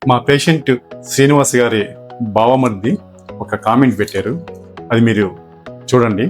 మా పేషెంట్ శ్రీనివాస్ గారి బావమర్ది ఒక కామెంట్ పెట్టారు, అది మీరు చూడండి.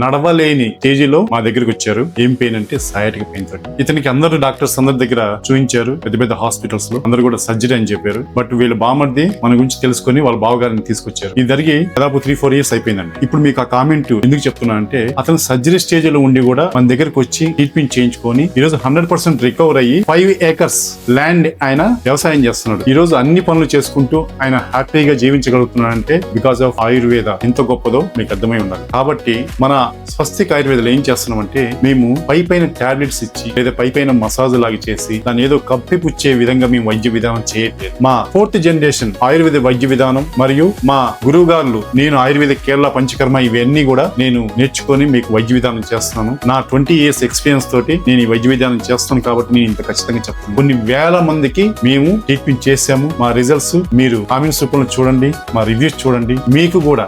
నడవలేని స్టేజిలో మా దగ్గరికి వచ్చారు. ఏం పెయిన్ అంటే సయాటిక్ పెయిన్ తోటి. ఇతనికి అందరూ డాక్టర్స్ అందరి దగ్గర చూపించారు, పెద్ద పెద్ద హాస్పిటల్స్ లో అందరూ కూడా సర్జరీ అని చెప్పారు. బట్ వీళ్ళ బావమర్ది మన గురించి తెలుసుకుని వాళ్ళ బావగారిని తీసుకొచ్చారు. ఇది జరిగి దాదాపు 3-4 years అయిపోయిందండి. ఇప్పుడు మీకు ఆ కామెంట్ ఎందుకు చెప్తున్నా అంటే, అతను సర్జరీ స్టేజ్ లో ఉండి కూడా మన దగ్గరకు వచ్చి ట్రీట్మెంట్ చేయించుకొని ఈ రోజు 100% రికవర్ అయ్యి 5 acres ల్యాండ్ ఆయన వ్యవసాయం చేస్తున్నాడు. ఈ రోజు అన్ని పనులు చేసుకుంటూ ఆయన హ్యాపీగా జీవించగలుగుతున్నాడు అంటే బికాస్ ఆఫ్ ఆయుర్వేద ఎంత గొప్పదో మీకు అర్థమై ఉండాలి. కాబట్టి మన స్వస్తిక్ ఆయుర్వేదలో ఏం చేస్తున్నామంటే, మేము పైపైన టాబ్లెట్స్ ఇచ్చి లేదా పైపైన మసాజ్ లాగా చేసి దాన్ని ఏదో కప్పిపుచ్చే విధంగా మేము వైద్య విధానం చేయట్లేదు. మా 4th జనరేషన్ ఆయుర్వేద వైద్య విధానం మరియు మా గురువు గారు, నేను ఆయుర్వేద కేరళ పంచకర్మ ఇవన్నీ కూడా నేను నేర్చుకొని మీకు వైద్య విధానం చేస్తున్నాను. నా 20 years ఎక్స్పీరియన్స్ తోటి నేను ఈ వైద్య విధానం చేస్తాను కాబట్టి నేను ఇంత ఖచ్చితంగా చెప్తాను. కొన్ని వేల మందికి మేము ట్రీట్మెంట్ చేశాము. మా రిజల్ట్స్ మీరు కామెంట్స్ రూపంలో చూడండి, మా రివ్యూస్ చూడండి. మీకు కూడా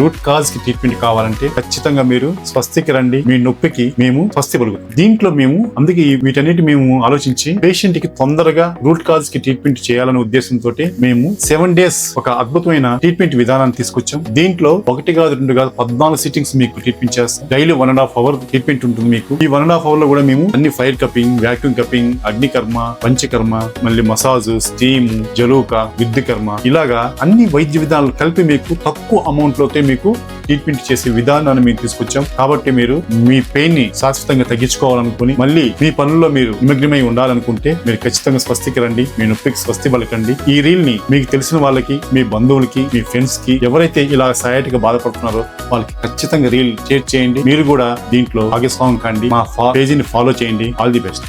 రూట్ కాజ్ కి ట్రీట్మెంట్ కావాలంటే ఖచ్చితంగా మీరు స్వస్తికి రండి. మీ నొప్పికి మేము స్వస్తి పలుకుతాం. దీంట్లో మేము అందుకే వీటన్నిటి మేము ఆలోచించి పేషెంట్ కి తొందరగా రూట్ కాజ్ కి ట్రీట్మెంట్ చేయాలనే ఉద్దేశంతో మేము 7 days ఒక అద్భుతమైన ట్రీట్మెంట్ విధానాన్ని తీసుకొచ్చాం. దీంట్లో 1 కాదు 2 కాదు 14 సిట్టింగ్స్ మీకు ట్రీట్మెంట్ చేస్తాం. డైలీ 1.5 hour ట్రీట్మెంట్ ఉంటుంది మీకు. ఈ 1.5 hour లో కూడా మేము అన్ని fire cupping, vacuum cupping, agnikarma, panchakarma, మళ్ళీ మసాజ్, స్టీమ్, జలూక, విద్యుకర్మ, ఇలాగా అన్ని వైద్య విధానాలు కలిపి మీకు తక్కువ అమౌంట్ లోతే మీకు ట్రీట్మెంట్ చేసే విధానాన్ని మేము తీసుకొచ్చాం. కాబట్టి మీరు మీ పెయిన్ ని శాశ్వతంగా తగ్గించుకోవాలనుకుని మళ్ళీ మీ పనుల్లో మీరు నిమగ్నమై ఉండాలనుకుంటే మీరు ఖచ్చితంగా స్వస్తికి రండి. మీ నొప్పికి స్వస్తి పలకండి. ఈ రీల్ ని మీకు తెలిసిన వాళ్ళకి, మీ బంధువులకి, మీ ఫ్రెండ్స్ కి, ఎవరైతే ఇలా సయాటిక్ బాధపడుతున్నారో వాళ్ళకి ఖచ్చితంగా రీల్ షేర్ చేయండి. మీరు కూడా దీంట్లో భాగస్వామ్యం కండి. మా పేజీని ఫాలో చేయండి. All the best.